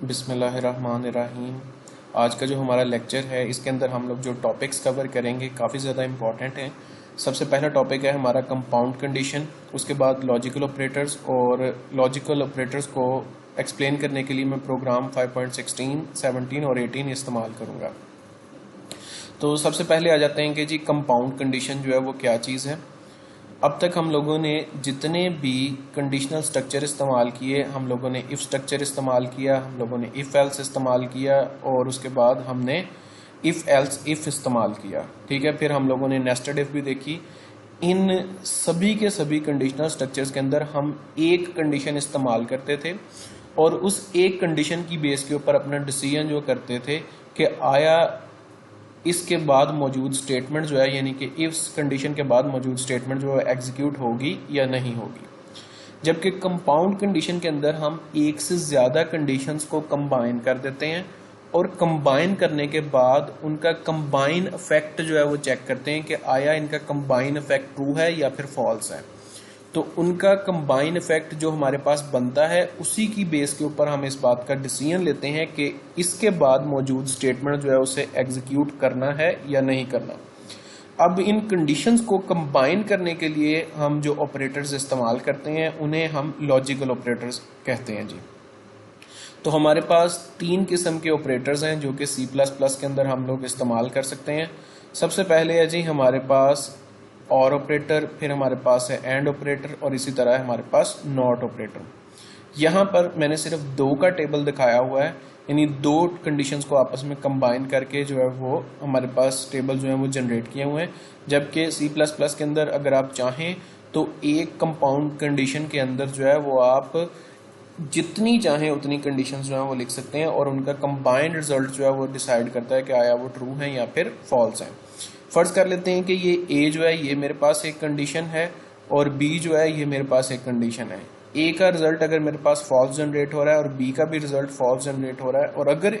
बिस्मिल्लाहिर्रहमानिर्रहीम। आज का जो हमारा लेक्चर है इसके अंदर हम लोग जो टॉपिक्स कवर करेंगे काफ़ी ज़्यादा इम्पॉर्टेंट हैं। सबसे पहला टॉपिक है हमारा कंपाउंड कंडीशन, उसके बाद लॉजिकल ऑपरेटर्स, और लॉजिकल ऑपरेटर्स को एक्सप्लेन करने के लिए मैं प्रोग्राम 5.16, 17 और 18 इस्तेमाल करूँगा। तो सबसे पहले आ जाते हैं कि जी कंपाउंड कंडीशन जो है वो क्या चीज़ है। अब तक हम लोगों ने जितने भी कंडीशनल स्ट्रक्चर इस्तेमाल किए, हम लोगों ने इफ़ स्ट्रक्चर इस्तेमाल किया, हम लोगों ने इफ़ एल्स इस्तेमाल किया, और उसके बाद हमने इफ़ एल्स इफ़ इस्तेमाल किया। ठीक है, फिर हम लोगों ने नेस्टेड इफ़ भी देखी। इन सभी के सभी कंडीशनल स्ट्रक्चर्स के अंदर हम एक कंडीशन इस्तेमाल करते थे और उस एक कंडीशन की बेस के ऊपर अपना डिसीजन जो करते थे कि आया इसके बाद मौजूद स्टेटमेंट जो है, यानी कि इस कंडीशन के बाद मौजूद स्टेटमेंट जो है एग्जीक्यूट होगी या नहीं होगी। जबकि कंपाउंड कंडीशन के अंदर हम एक से ज़्यादा कंडीशंस को कंबाइन कर देते हैं और कंबाइन करने के बाद उनका कंबाइन इफेक्ट जो है वो चेक करते हैं कि आया इनका कंबाइन इफेक्ट ट्रू है या फिर फॉल्स है। तो उनका कंबाइन इफेक्ट जो हमारे पास बनता है उसी की बेस के ऊपर हम इस बात का डिसीजन लेते हैं कि इसके बाद मौजूद स्टेटमेंट जो है उसे एग्जीक्यूट करना है या नहीं करना। अब इन कंडीशंस को कंबाइन करने के लिए हम जो ऑपरेटर्स इस्तेमाल करते हैं उन्हें हम लॉजिकल ऑपरेटर्स कहते हैं जी। तो हमारे पास तीन किस्म के ऑपरेटर्स हैं जो कि C++ के अंदर हम लोग इस्तेमाल कर सकते हैं। सबसे पहले है जी हमारे पास और ऑपरेटर, फिर हमारे पास है एंड ऑपरेटर, और इसी तरह हमारे पास नॉट ऑपरेटर। यहाँ पर मैंने सिर्फ दो का टेबल दिखाया हुआ है, यानी दो कंडीशंस को आपस में कंबाइन करके जो है वो हमारे पास टेबल जो है वो जनरेट किए हुए हैं। जबकि C++ के अंदर अगर आप चाहें तो एक कंपाउंड कंडीशन के अंदर जो है वो आप जितनी चाहें उतनी कंडीशंस जो है वो लिख सकते हैं और उनका कंबाइंड रिजल्ट जो है वो डिसाइड करता है कि आया वो ट्रू है या फिर फॉल्स है। फर्ज कर लेते हैं कि ये ए जो है ये मेरे पास एक कंडीशन है और बी जो है ये मेरे पास एक कंडीशन है। ए का रिजल्ट अगर मेरे पास फॉल्स जनरेट हो रहा है और बी का भी रिजल्ट फॉल्स जनरेट हो रहा है, और अगर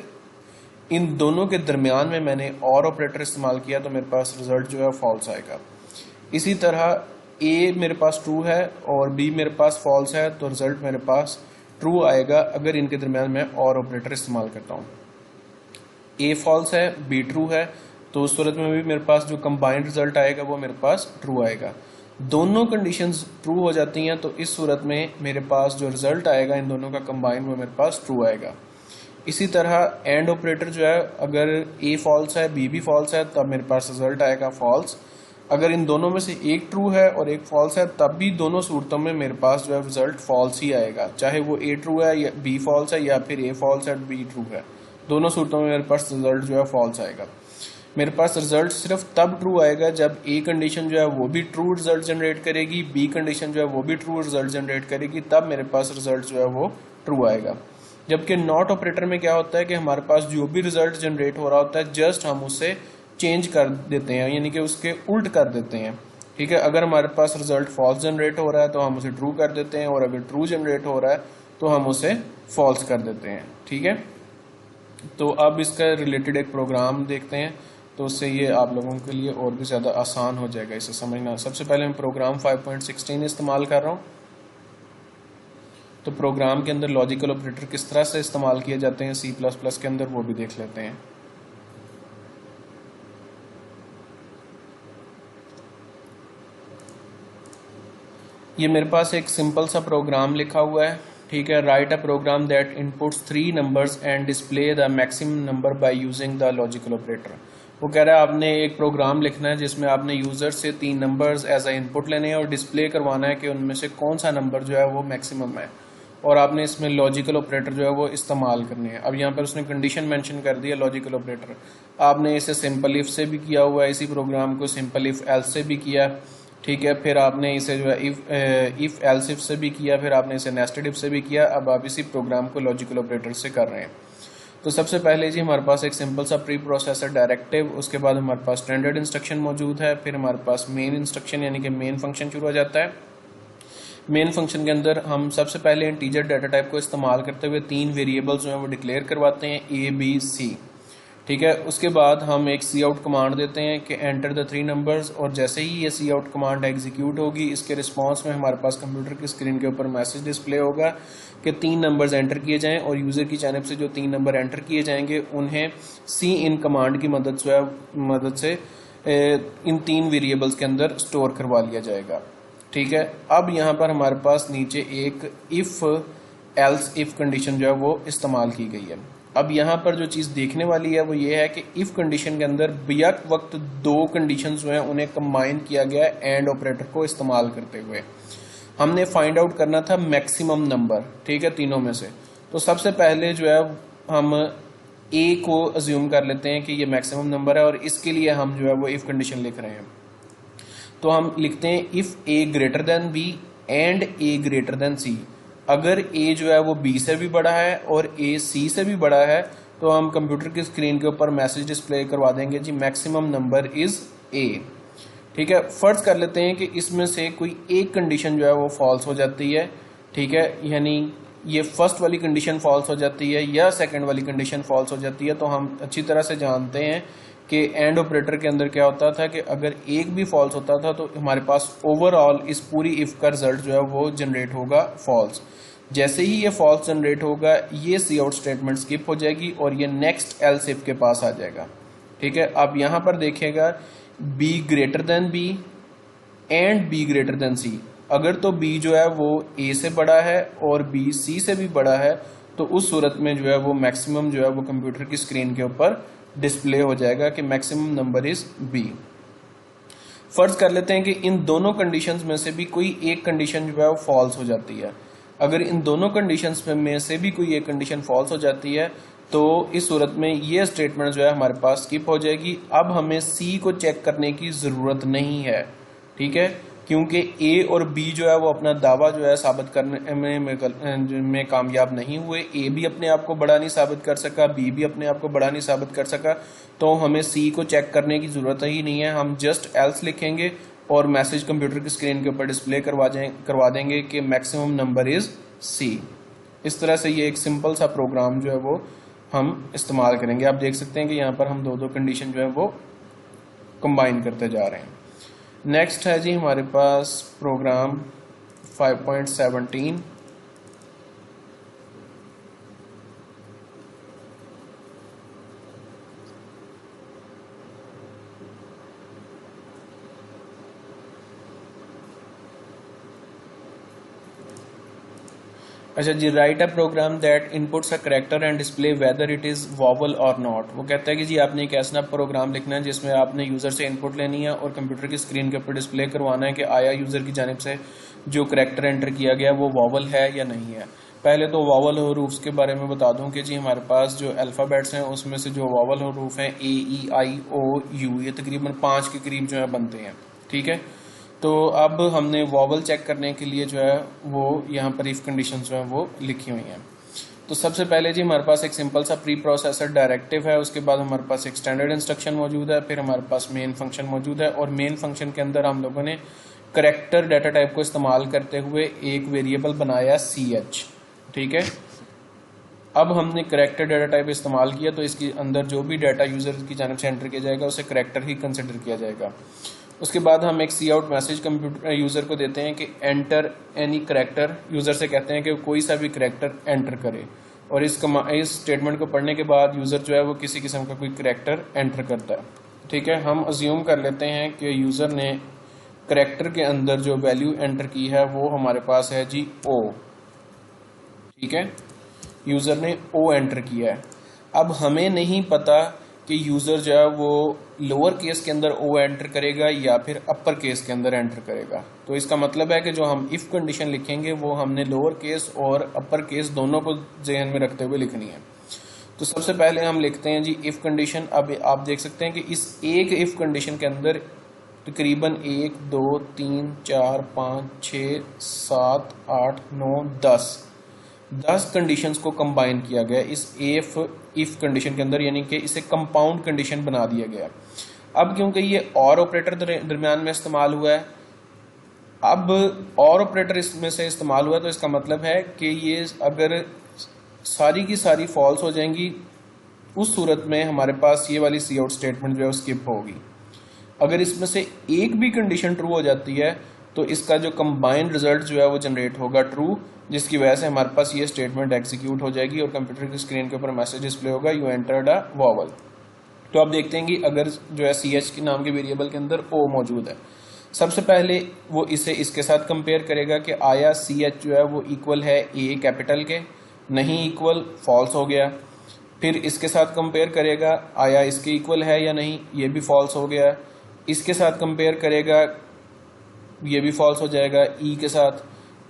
इन दोनों के दरमियान में मैंने और ऑपरेटर इस्तेमाल किया तो मेरे पास रिजल्ट जो है फॉल्स आएगा। इसी तरह ए मेरे पास ट्रू है और बी मेरे पास फॉल्स है तो रिजल्ट मेरे पास ट्रू आएगा अगर इनके दरमियान मैं और ऑपरेटर इस्तेमाल करता हूँ। ए फॉल्स है, बी ट्रू है, तो उस सूरत में भी मेरे पास जो कंबाइंड रिजल्ट आएगा वो मेरे पास ट्रू आएगा। दोनों कंडीशंस ट्रू हो जाती हैं तो इस सूरत में मेरे पास जो रिजल्ट आएगा इन दोनों का कंबाइंड वो मेरे पास ट्रू आएगा। इसी तरह एंड ऑपरेटर जो है, अगर ए फॉल्स है बी भी फॉल्स है तब मेरे पास रिजल्ट आएगा फॉल्स। अगर इन दोनों में से एक ट्रू है और एक फॉल्स है तब भी दोनों सूरतों में मेरे पास जो है रिजल्ट फॉल्स ही आएगा, चाहे वो ए ट्रू है या बी फॉल्स है या फिर ए फॉल्स है बी ट्रू है, दोनों सूरतों में मेरे पास रिजल्ट जो है फॉल्स आएगा। मेरे पास रिजल्ट सिर्फ तब ट्रू आएगा जब ए कंडीशन जो है वो भी ट्रू रिजल्ट जनरेट करेगी, बी कंडीशन जो है वो भी ट्रू रिजल्ट जनरेट करेगी, तब मेरे पास रिजल्ट जो है वो ट्रू आएगा। जबकि नॉट ऑपरेटर में क्या होता है कि हमारे पास जो भी रिजल्ट जनरेट हो रहा होता है जस्ट हम उसे चेंज कर देते हैं, यानी कि उसके उल्ट कर देते हैं। ठीक है, अगर हमारे पास रिजल्ट फॉल्स जनरेट हो रहा है तो हम उसे ट्रू कर देते हैं, और अगर ट्रू जनरेट हो रहा है तो हम उसे फॉल्स कर देते हैं। ठीक है, तो अब इसका रिलेटेड एक प्रोग्राम देखते हैं तो उससे ये आप लोगों के लिए और भी ज़्यादा आसान हो जाएगा इसे समझना। सबसे पहले मैं प्रोग्राम 5.16 इस्तेमाल कर रहा हूँ। तो प्रोग्राम के अंदर लॉजिकल ऑपरेटर किस तरह से इस्तेमाल किए जाते हैं C++ के अंदर वो भी देख लेते हैं। ये मेरे पास एक सिंपल सा प्रोग्राम लिखा हुआ है। ठीक है, write a program that inputs 3 numbers and display the maximum number by using the logical operator. वो कह रहा है आपने एक प्रोग्राम लिखना है जिसमें आपने यूजर से 3 नंबर्स एज अ इनपुट लेने हैं और डिस्प्ले करवाना है कि उनमें से कौन सा नंबर जो है वो मैक्सिमम है, और आपने इसमें लॉजिकल ऑपरेटर जो है वो इस्तेमाल करने हैं। अब यहाँ पर उसने कंडीशन मेंशन कर दिया लॉजिकल ऑपरेटर। आपने इसे सिंपल इफ से भी किया हुआ है, इसी प्रोग्राम को सिंपल इफ एल्स से भी किया। ठीक है, फिर आपने इसे जो है इफ एल्स इफ से भी किया, फिर आपने इसे नेस्टेड इफ से भी किया। अब आप इसी प्रोग्राम को लॉजिकल ऑपरेटर से कर रहे हैं। तो सबसे पहले जी हमारे पास एक सिंपल सा प्री प्रोसेसर डायरेक्टिव, उसके बाद हमारे पास स्टैंडर्ड इंस्ट्रक्शन मौजूद है, फिर हमारे पास मेन इंस्ट्रक्शन यानी कि मेन फंक्शन शुरू हो जाता है। मेन फंक्शन के अंदर हम सबसे पहले इंटीजर डाटा टाइप को इस्तेमाल करते हुए 3 वेरिएबल्स जो हैं वो डिक्लेयर करवाते हैं A, B, C। ठीक है। उसके बाद हम एक सी आउट कमांड देते हैं कि एंटर द 3 नंबर्स, और जैसे ही ये सी आउट कमांड एग्जीक्यूट होगी इसके रिस्पांस में हमारे पास कंप्यूटर की स्क्रीन के ऊपर मैसेज डिस्प्ले होगा कि 3 नंबर्स एंटर किए जाएं, और यूज़र की जानिब से जो 3 नंबर एंटर किए जाएंगे उन्हें सी इन कमांड की मदद से इन 3 वेरिएबल्स के अंदर स्टोर करवा लिया जाएगा। ठीक है। अब यहाँ पर हमारे पास नीचे एक इफ एल्स इफ कंडीशन जो है वो इस्तेमाल की गई है। अब यहाँ पर जो चीज़ देखने वाली है वो ये है कि इफ कंडीशन के अंदर बेक वक्त 2 कंडीशंस जो हैं उन्हें कंबाइन किया गया है एंड ऑपरेटर को इस्तेमाल करते हुए। हमने फाइंड आउट करना था मैक्सिमम नंबर, ठीक है, तीनों में से। तो सबसे पहले जो है हम ए को अज्यूम कर लेते हैं कि ये मैक्सिमम नंबर है, और इसके लिए हम जो है वो इफ कंडीशन लिख रहे हैं। तो हम लिखते हैं if A greater than B and A greater than C. अगर ए जो है वो बी से भी बड़ा है और ए सी से भी बड़ा है तो हम कंप्यूटर की स्क्रीन के ऊपर मैसेज डिस्प्ले करवा देंगे जी मैक्सिमम नंबर इज ए। ठीक है। फर्ज कर लेते हैं कि इसमें से कोई एक कंडीशन जो है वो फॉल्स हो जाती है। ठीक है, यानी ये फर्स्ट वाली कंडीशन फॉल्स हो जाती है या सेकंड वाली कंडीशन फॉल्स हो जाती है। तो हम अच्छी तरह से जानते हैं कि एंड ऑपरेटर के अंदर क्या होता था कि अगर एक भी फॉल्स होता था तो हमारे पास ओवरऑल इस पूरी इफ का रिजल्ट जो है वो जनरेट होगा फॉल्स। जैसे ही ये फॉल्स जनरेट होगा ये सी आउट स्टेटमेंट स्किप हो जाएगी और ये नेक्स्ट एल्स इफ के पास आ जाएगा। ठीक है। अब यहां पर देखिएगा B greater than B and B greater than C. अगर तो बी जो है वो ए से बड़ा है और बी सी से भी बड़ा है तो उस सूरत में जो है वो मैक्सिमम जो है वो कंप्यूटर की स्क्रीन के ऊपर डिस्प्ले हो जाएगा कि मैक्सिमम नंबर इज बी। फर्ज कर लेते हैं कि इन दोनों कंडीशंस में से भी कोई एक कंडीशन जो है वो फॉल्स हो जाती है। अगर इन दोनों कंडीशंस में से भी कोई एक कंडीशन फॉल्स हो जाती है तो इस सूरत में ये स्टेटमेंट जो है हमारे पास स्किप हो जाएगी। अब हमें सी को चेक करने की जरूरत नहीं है। ठीक है, क्योंकि ए और बी जो है वो अपना दावा जो है साबित करने में कामयाब नहीं हुए। ए भी अपने आप को बड़ा नहीं साबित कर सका, बी भी अपने आप को बड़ा नहीं साबित कर सका, तो हमें सी को चेक करने की जरूरत ही नहीं है। हम जस्ट एल्स लिखेंगे और मैसेज कंप्यूटर की स्क्रीन के ऊपर डिस्प्ले करवा देंगे कि मैक्सिमम नंबर इज सी। इस तरह से ये एक सिंपल सा प्रोग्राम जो है वो हम इस्तेमाल करेंगे। आप देख सकते हैं कि यहाँ पर हम दो कंडीशन जो है वो कंबाइन करते जा रहे हैं। नेक्स्ट है जी हमारे पास प्रोग्राम 5.17। अच्छा जी, write a program that inputs a character and display whether it is vowel और नॉट। वो कहता है कि जी आपने एक ऐसा प्रोग्राम लिखना है जिसमें आपने यूजर से इनपुट लेनी है और कंप्यूटर की स्क्रीन के ऊपर डिस्प्ले करवाना है कि आया यूजर की जानिब से जो करेक्टर एंटर किया गया वो वॉवल है या नहीं है। पहले तो वॉवल हरूफ के बारे में बता दूं कि जी हमारे पास जो अल्फ़ाबेट्स हैं उसमें से जो वॉवल हरूफ हैं ए ई आई ओ यू, ये तकरीबन 5 के करीब जो है बनते हैं। ठीक है, तो अब हमने वॉवल चेक करने के लिए जो है वो यहाँ पर इफ कंडीशन जो है वो लिखी हुई हैं। तो सबसे पहले जी हमारे पास एक सिंपल सा प्री प्रोसेसर डायरेक्टिव है, उसके बाद हमारे पास एक स्टैंडर्ड इंस्ट्रक्शन मौजूद है, फिर हमारे पास मेन फंक्शन मौजूद है, और मेन फंक्शन के अंदर हम लोगों ने करेक्टर डाटा टाइप को इस्तेमाल करते हुए एक वेरिएबल बनाया CH। ठीक है, अब हमने करेक्टर डाटा टाइप इस्तेमाल किया तो इसके अंदर जो भी डाटा यूजर की जानिब से एंटर किया जाएगा उसे करेक्टर ही कंसिडर किया जाएगा। उसके बाद हम एक सी आउट मैसेज कंप्यूटर यूजर को देते हैं कि एंटर एनी करेक्टर। यूजर से कहते हैं कि कोई सा भी करेक्टर एंटर करे, और इस स्टेटमेंट को पढ़ने के बाद यूजर जो है वो किसी किस्म का कोई करेक्टर एंटर करता है। ठीक है, हम अज्यूम कर लेते हैं कि यूजर ने करेक्टर के अंदर जो वैल्यू एंटर की है वो हमारे पास है जी O। ठीक है, यूजर ने O एंटर किया है। अब हमें नहीं पता कि यूजर जो है वो लोअर केस के अंदर O एंटर करेगा या फिर अपर केस के अंदर एंटर करेगा। तो इसका मतलब है कि जो हम इफ कंडीशन लिखेंगे वो हमने लोअर केस और अपर केस दोनों को ध्यान में रखते हुए लिखनी है। तो सबसे पहले हम लिखते हैं जी इफ कंडीशन। अब आप देख सकते हैं कि इस एक इफ कंडीशन के अंदर तकरीबन 1 2 3 4 5 6 7 8 9 10 कंडीशंस को कंबाइन किया गया इस इफ कंडीशन के अंदर, यानी कि इसे कंपाउंड कंडीशन बना दिया गया। अब क्योंकि ये और ऑपरेटर दरमियान में इस्तेमाल हुआ है, अब और ऑपरेटर इसमें से इस्तेमाल हुआ तो इसका मतलब है कि ये अगर सारी की सारी फॉल्स हो जाएंगी उस सूरत में हमारे पास ये वाली सी आउट स्टेटमेंट जो है स्किप होगी। अगर इसमें से एक भी कंडीशन ट्रू हो जाती है तो इसका जो कंबाइंड रिजल्ट जो है वो जनरेट होगा ट्रू, जिसकी वजह से हमारे पास ये स्टेटमेंट एग्जीक्यूट हो जाएगी और कंप्यूटर की स्क्रीन के ऊपर मैसेज डिस्प्ले होगा यू एंटर्ड अ वॉवल। तो आप देखते हैं कि अगर जो है सी एच के नाम के वेरिएबल के अंदर ओ मौजूद है, सबसे पहले वो इसे इसके साथ कंपेयर करेगा कि आया सी एच जो है वो इक्वल है ए कैपिटल के, नहीं इक्वल, फॉल्स हो गया। फिर इसके साथ कंपेयर करेगा आया इसके इक्वल है या नहीं, ये भी फॉल्स हो गया। इसके साथ कंपेयर करेगा, ये भी फॉल्स हो जाएगा। ई के साथ,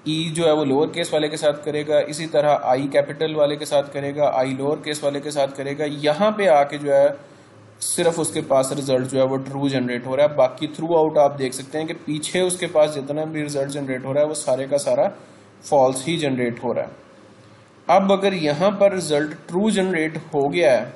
ई जो है वो लोअर केस वाले के साथ करेगा, इसी तरह आई कैपिटल वाले के साथ करेगा, आई लोअर केस वाले के साथ करेगा। यहाँ पे आके जो है सिर्फ उसके पास रिजल्ट जो है वो ट्रू जनरेट हो रहा है। बाकी थ्रू आउट आप देख सकते हैं कि पीछे उसके पास जितना भी रिजल्ट जनरेट हो रहा है वो सारे का सारा फॉल्स ही जनरेट हो रहा है। अब अगर यहाँ पर रिजल्ट ट्रू जनरेट हो गया है,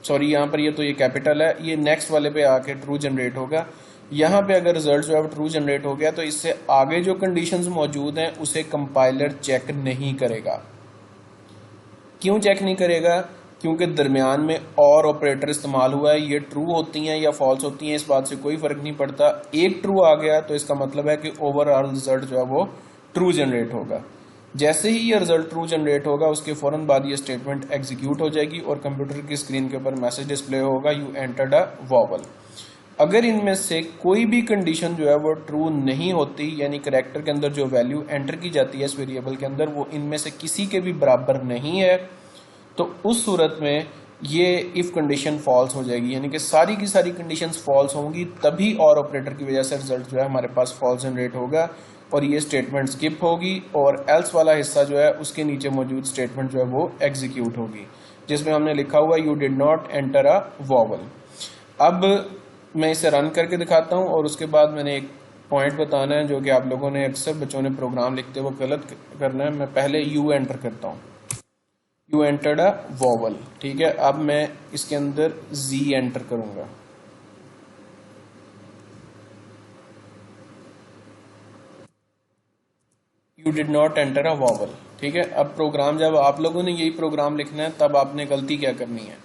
सॉरी यहाँ पर ये तो ये कैपिटल है, ये नेक्स्ट वाले पे आके ट्रू जनरेट होगा। यहाँ पे अगर रिजल्ट जो है ट्रू जनरेट हो गया तो इससे आगे जो कंडीशंस मौजूद हैं उसे कंपाइलर चेक नहीं करेगा। क्यों चेक नहीं करेगा? क्योंकि दरमियान में और ऑपरेटर इस्तेमाल हुआ है, ये ट्रू होती हैं या फॉल्स होती हैं इस बात से कोई फर्क नहीं पड़ता। एक ट्रू आ गया तो इसका मतलब है कि ओवरऑल रिजल्ट जो है वो ट्रू जनरेट होगा। जैसे ही ये रिजल्ट ट्रू जनरेट होगा उसके फौरन बाद ये स्टेटमेंट एग्जीक्यूट हो जाएगी और कंप्यूटर की स्क्रीन के ऊपर मैसेज डिस्प्ले होगा यू एंटर्ड अ वॉवल। अगर इनमें से कोई भी कंडीशन जो है वो ट्रू नहीं होती, यानी करैक्टर के अंदर जो वैल्यू एंटर की जाती है इस वेरिएबल के अंदर वो इनमें से किसी के भी बराबर नहीं है, तो उस सूरत में ये इफ कंडीशन फॉल्स हो जाएगी, यानी कि सारी की सारी कंडीशंस फॉल्स होंगी, तभी और ऑपरेटर की वजह से रिजल्ट जो है हमारे पास फॉल्स जनरेट होगा और ये स्टेटमेंट स्किप होगी और एल्स वाला हिस्सा जो है उसके नीचे मौजूद स्टेटमेंट जो है वो एग्जीक्यूट होगी, जिसमें हमने लिखा हुआ you did not enter a vowel. अब मैं इसे रन करके दिखाता हूँ और उसके बाद मैंने एक पॉइंट बताना है जो कि आप लोगों ने अक्सर बच्चों ने प्रोग्राम लिखते हुए गलत करना है। मैं पहले यू एंटर करता हूँ, यू एंटर्ड अ वॉवल, ठीक है। अब मैं इसके अंदर जी एंटर करूंगा, you did not enter a vowel, ठीक है। अब प्रोग्राम, जब आप लोगों ने यही प्रोग्राम लिखना है तब आपने गलती क्या करनी है,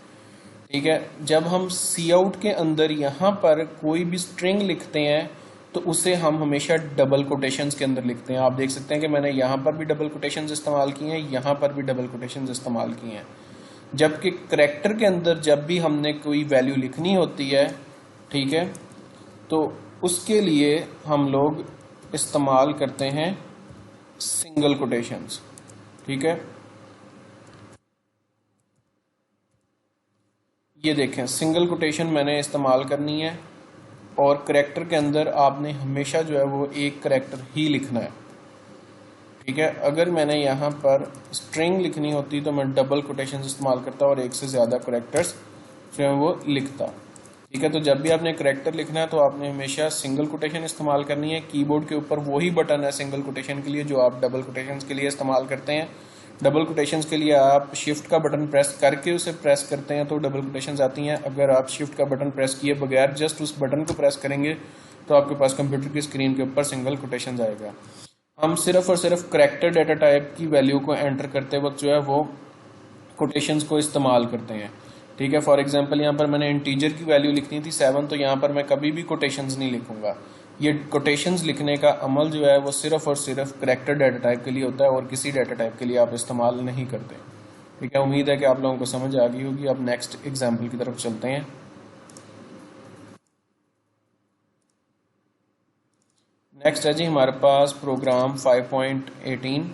ठीक है। जब हम सी आउट के अंदर यहाँ पर कोई भी स्ट्रिंग लिखते हैं तो उसे हम हमेशा डबल कोटेशंस के अंदर लिखते हैं। आप देख सकते हैं कि मैंने यहाँ पर भी डबल कोटेशंस इस्तेमाल किए हैं, यहाँ पर भी डबल कोटेशंस इस्तेमाल किए हैं। जबकि करैक्टर के अंदर जब भी हमने कोई वैल्यू लिखनी होती है, ठीक है, तो उसके लिए हम लोग इस्तेमाल करते हैं सिंगल कोटेशंस, ठीक है। ये देखें, सिंगल कोटेशन मैंने इस्तेमाल करनी है और करैक्टर के अंदर आपने हमेशा जो है वो एक करैक्टर ही लिखना है, ठीक है। अगर मैंने यहाँ पर स्ट्रिंग लिखनी होती तो मैं डबल कोटेशन इस्तेमाल करता और एक से ज़्यादा करैक्टर्स जो है वो लिखता, ठीक है। तो जब भी आपने करैक्टर लिखना है तो आपने हमेशा सिंगल कोटेशन इस्तेमाल करनी है। कीबोर्ड के ऊपर वही बटन है सिंगल कोटेशन के लिए जो आप डबल कोटेशन के लिए इस्तेमाल करते हैं। डबल कोटेशंस के लिए आप शिफ्ट का बटन प्रेस करके उसे प्रेस करते हैं तो डबल कोटेशंस आती हैं। अगर आप शिफ्ट का बटन प्रेस किए बगैर जस्ट उस बटन को प्रेस करेंगे तो आपके पास कंप्यूटर की स्क्रीन के ऊपर सिंगल कोटेशंस आएगा। हम सिर्फ और सिर्फ करैक्टर डेटा टाइप की वैल्यू को एंटर करते वक्त जो है वो कोटेशंस को इस्तेमाल करते हैं, ठीक है। फॉर एग्जाम्पल यहाँ पर मैंने इंटीजर की वैल्यू लिखनी थी 7, तो यहाँ पर मैं कभी भी कोटेशंस नहीं लिखूंगा। ये कोटेशंस लिखने का अमल जो है वो सिर्फ और सिर्फ करैक्टर डेटा टाइप के लिए होता है और किसी डेटा टाइप के लिए आप इस्तेमाल नहीं करते, ठीक है। उम्मीद है कि आप लोगों को समझ आ गई होगी। अब नेक्स्ट एग्जाम्पल की तरफ चलते हैं। नेक्स्ट है जी हमारे पास प्रोग्राम 5.18।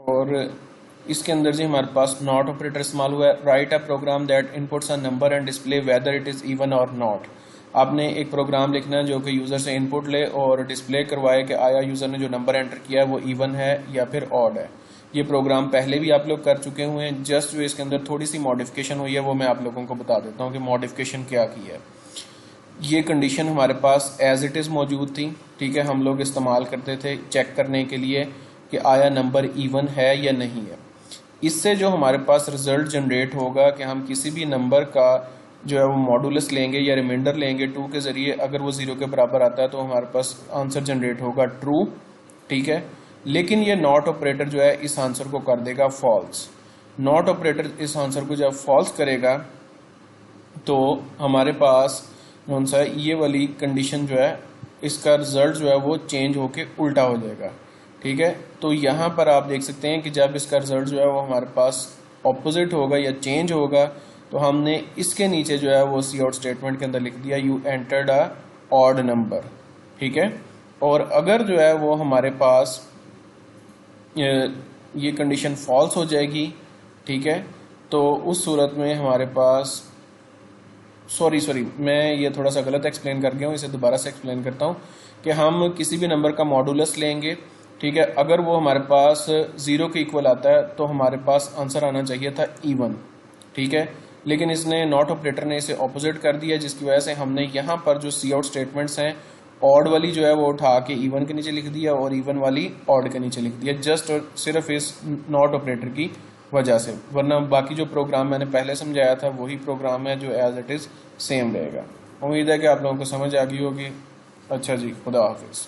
और इसके अंदर जी हमारे पास नॉट ऑपरेटर इस्तेमाल हुआ है। Write a program that inputs a number and display whether it is even or not. आपने एक प्रोग्राम लिखना है जो कि यूजर से इनपुट ले और डिस्प्ले करवाए कि आया यूजर ने जो नंबर एंटर किया है वो इवन है या फिर ऑड है। ये प्रोग्राम पहले भी आप लोग कर चुके हुए हैं, जस्ट जो इसके अंदर थोड़ी सी मॉडिफिकेशन हुई है वो मैं आप लोगों को बता देता हूँ कि मॉडिफिकेशन क्या की है। ये कंडीशन हमारे पास एज इट इज मौजूद थी, ठीक है। हम लोग इस्तेमाल करते थे चेक करने के लिए कि आया नंबर इवन है या नहीं है। इससे जो हमारे पास रिजल्ट जनरेट होगा कि हम किसी भी नंबर का जो है वो मॉडुलस लेंगे या रिमाइंडर लेंगे 2 के ज़रिए, अगर वो 0 के बराबर आता है तो हमारे पास आंसर जनरेट होगा ट्रू, ठीक है। लेकिन ये नॉट ऑपरेटर जो है इस आंसर को कर देगा फॉल्स। नॉट ऑपरेटर इस आंसर को जब फॉल्स करेगा तो हमारे पास कौन सा ये वाली कंडीशन जो है, इसका रिजल्ट जो है वो चेंज होके उल्टा हो जाएगा, ठीक है। तो यहाँ पर आप देख सकते हैं कि जब इसका रिजल्ट जो है वो हमारे पास ऑपोजिट होगा या चेंज होगा, तो हमने इसके नीचे जो है वो सी आउट स्टेटमेंट के अंदर लिख दिया you entered a odd number, ठीक है। और अगर जो है वो हमारे पास ये कंडीशन फॉल्स हो जाएगी, ठीक है, तो उस सूरत में हमारे पास सॉरी मैं ये थोड़ा सा गलत एक्सप्लेन कर गया हूँ, इसे दोबारा से एक्सप्लेन करता हूँ कि हम किसी भी नंबर का मॉडुलस लेंगे, ठीक है। अगर वो हमारे पास 0 के इक्वल आता है तो हमारे पास आंसर आना चाहिए था इवन, ठीक है। लेकिन इसने नॉट ऑपरेटर ने इसे ऑपोजिट कर दिया, जिसकी वजह से हमने यहाँ पर जो सी आउट स्टेटमेंट्स हैं ऑड वाली जो है वो उठा के इवन के नीचे लिख दिया और इवन वाली ऑड के नीचे लिख दिया, जस्ट और सिर्फ इस नॉट ऑपरेटर की वजह से। वरना बाकी जो प्रोग्राम मैंने पहले समझाया था वही प्रोग्राम है जो एज इट इज़ सेम रहेगा। उम्मीद है कि आप लोगों को समझ आ गई होगी। अच्छा जी, खुदा हाफिज़।